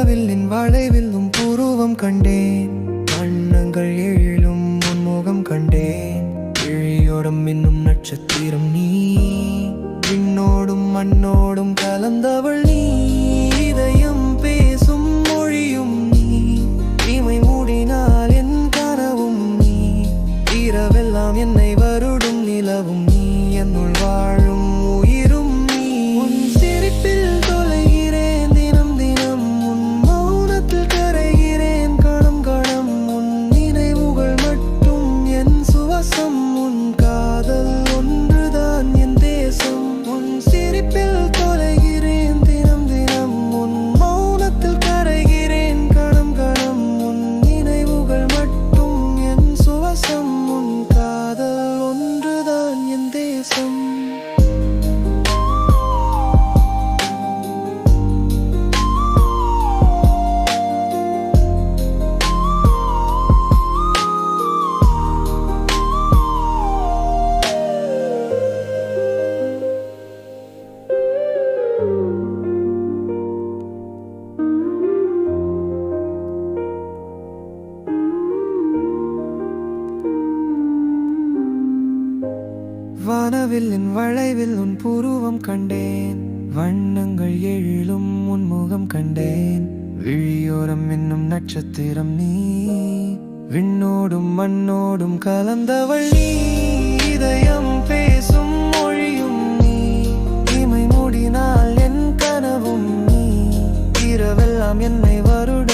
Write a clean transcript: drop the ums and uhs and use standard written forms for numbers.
வானவில்லின் வளைவிலும் புருவம் கண்டேன், வண்ணங்கள் எழிலும் உன்முகம் கண்டேன். விழியோடும் இன்னும் நட்சத்திரம் நீ, விண்ணோடும் மண்ணோடும் கலந்தவள் நீ. இதயம் பேசும் மொழியும் நீ, இமை மூடினால் என் கனவும் நீ. இரவெல்லாம் என்னை வருடும் நிலவும் நீ, என்னுள் வாழும் உயிரும் நீ. உன் சிரிப்பில் தொலைகிறேன் தினம் தினம், உன் மௌனத்தில் கரைகிறேன் கணம் கணம். உன் நினைவுகள் மட்டும் என் சுவாசம், உன் காதல் ஒன்றுதான் என் தேசம். உன் சிரிப்பில் தொலைகிறேன் தினம் தினம், உன் மௌனத்தில் கரைகிறேன் கணம் கணம். உன் நினைவுகள் மட்டும் என் சுவாசம், உன் காதல் ஒன்றுதான் என் தேசம். வானவில்லின் வளைவில் உன் புருவம் கண்டேன், வண்ணங்கள் எழிலும் உன்முகம் கண்டேன். விழியோரம் இன்னும் நட்சத்திரம் நீ, விண்ணோடும் மண்ணோடும் கலந்தவள் நீ. இதயம் பேசும் மொழியும் நீ, இமை மூடினால் என் கனவும் நீ. இரவெல்லாம் என்னை வருட